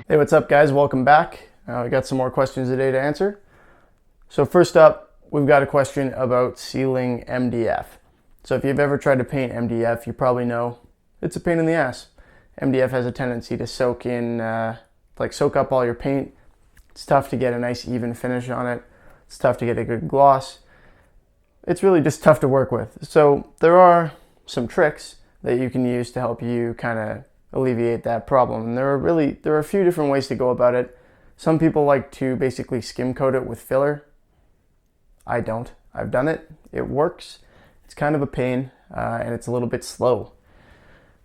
Hey, what's up guys? Welcome back. We got some more questions today to answer. So first up, we've got a question about sealing MDF. So if you've ever tried to paint MDF, you probably know it's a pain in the ass. MDF has a tendency to soak up all your paint. It's tough to get a nice even finish on it. It's tough to get a good gloss. It's really just tough to work with. So there are some tricks that you can use to help you kind of alleviate that problem. And there are a few different ways to go about it. Some people like to basically skim coat it with filler. I don't. I've done it. It works. It's kind of a pain and it's a little bit slow.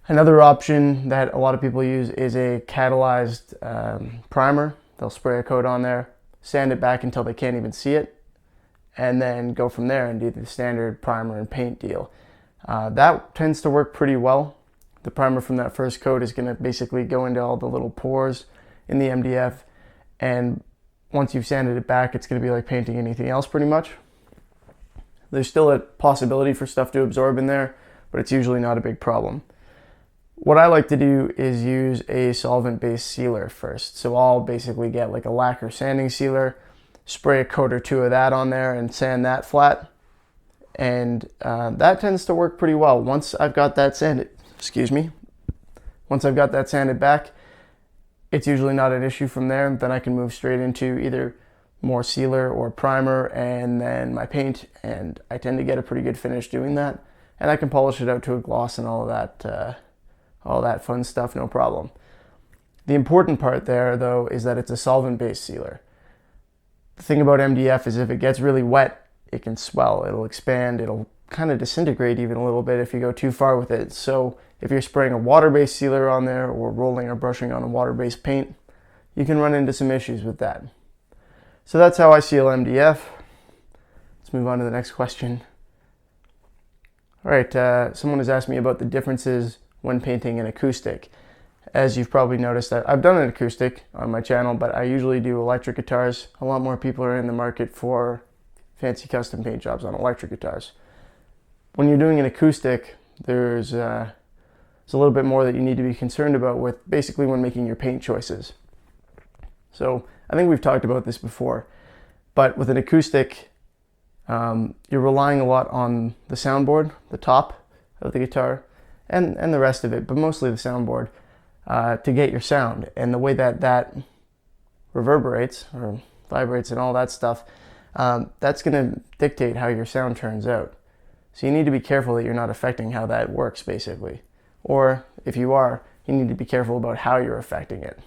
Another option that a lot of people use is a catalyzed primer. They'll spray a coat on there, sand it back until they can't even see it, and then go from there and do the standard primer and paint deal. That tends to work pretty well. The primer from that first coat is going to basically go into all the little pores in the MDF, and once you've sanded it back, it's going to be like painting anything else pretty much. There's still a possibility for stuff to absorb in there, but it's usually not a big problem. What I like to do is use a solvent-based sealer first. So I'll basically get like a lacquer sanding sealer, spray a coat or two of that on there and sand that flat. And that tends to work pretty well. Once I've got that sanded back, it's usually not an issue from there. Then I can move straight into either more sealer or primer and then my paint, and I tend to get a pretty good finish doing that. And I can polish it out to a gloss and all that fun stuff, no problem. The important part there though is that it's a solvent-based sealer. The thing about MDF is if it gets really wet, it can swell, it'll expand, it'll kind of disintegrate even a little bit if you go too far with it. So if you're spraying a water-based sealer on there or rolling or brushing on a water-based paint, you can run into some issues with that. So that's how I seal MDF. Let's move on to the next question. All right, someone has asked me about the differences when painting an acoustic. As you've probably noticed, I've done an acoustic on my channel, but I usually do electric guitars. A lot more people are in the market for fancy custom paint jobs on electric guitars. When you're doing an acoustic, there's a little bit more that you need to be concerned about with basically when making your paint choices. So I think we've talked about this before, but with an acoustic, you're relying a lot on the soundboard, the top of the guitar, and the rest of it, but mostly the soundboard, to get your sound. And the way that reverberates or vibrates and all that stuff, that's going to dictate how your sound turns out. So you need to be careful that you're not affecting how that works, basically. Or if you are, you need to be careful about how you're affecting it.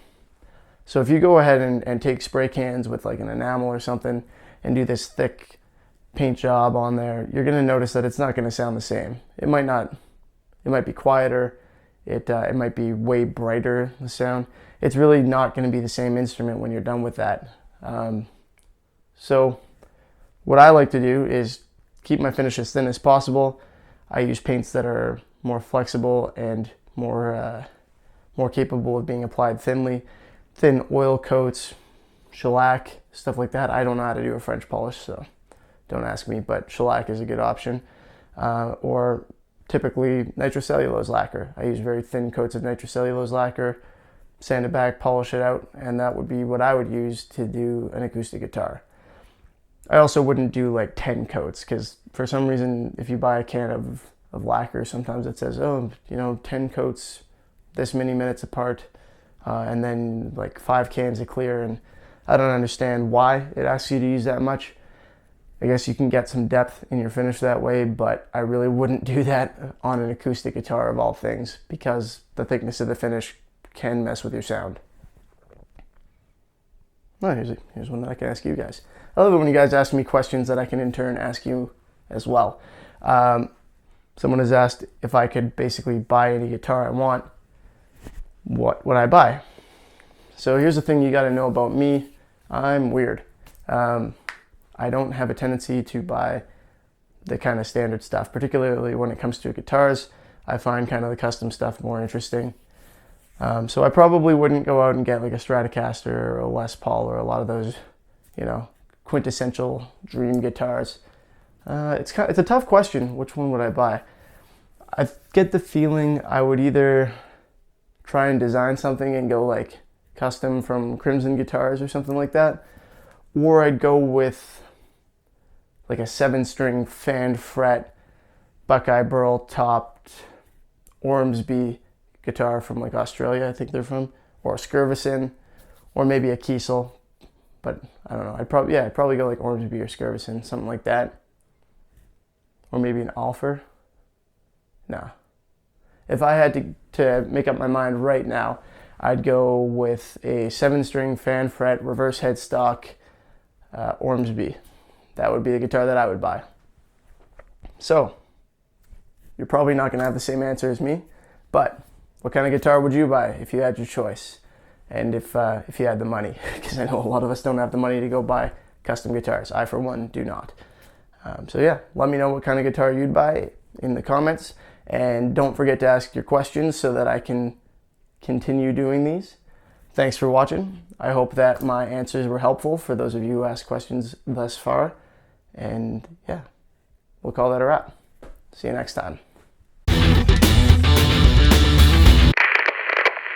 So if you go ahead and take spray cans with like an enamel or something and do this thick paint job on there, you're going to notice that it's not going to sound the same. It might be quieter. It might be way brighter, the sound. It's really not going to be the same instrument when you're done with that. So what I like to do is keep my finish as thin as possible. I use paints that are more flexible and more capable of being applied thinly. Thin oil coats, shellac, stuff like that. I don't know how to do a French polish, so don't ask me, but shellac is a good option. Or typically nitrocellulose lacquer. I use very thin coats of nitrocellulose lacquer, sand it back, polish it out, and that would be what I would use to do an acoustic guitar. I also wouldn't do like 10 coats because for some reason if you buy a can of lacquer, sometimes it says, 10 coats this many minutes apart, and then like 5 cans of clear, and I don't understand why it asks you to use that much. I guess you can get some depth in your finish that way, but I really wouldn't do that on an acoustic guitar of all things because the thickness of the finish can mess with your sound. Well, here's one that I can ask you guys. I love it when you guys ask me questions that I can in turn ask you as well. Someone has asked if I could basically buy any guitar I want, what would I buy? So here's the thing you got to know about me. I'm weird. I don't have a tendency to buy the kind of standard stuff, particularly when it comes to guitars. I find kind of the custom stuff more interesting. So I probably wouldn't go out and get like a Stratocaster or a Les Paul or a lot of those, quintessential dream guitars. It's a tough question. Which one would I buy? I get the feeling I would either try and design something and go like custom from Crimson Guitars or something like that. Or I'd go with like a 7-string fan fret Buckeye Burl topped Ormsby guitar from like Australia, I think they're from, or a Skirvison, or maybe a Kiesel, but I don't know. I'd probably go like Ormsby or Skirvison, something like that, or maybe an Alfer. Nah. If I had to make up my mind right now, I'd go with a 7-string fan fret reverse headstock Ormsby. That would be the guitar that I would buy. So, you're probably not going to have the same answer as me, but what kind of guitar would you buy if you had your choice? And if you had the money, because I know a lot of us don't have the money to go buy custom guitars. I, for one, do not. So yeah, let me know what kind of guitar you'd buy in the comments. And don't forget to ask your questions so that I can continue doing these. Thanks for watching. I hope that my answers were helpful for those of you who asked questions thus far. And yeah, we'll call that a wrap. See you next time.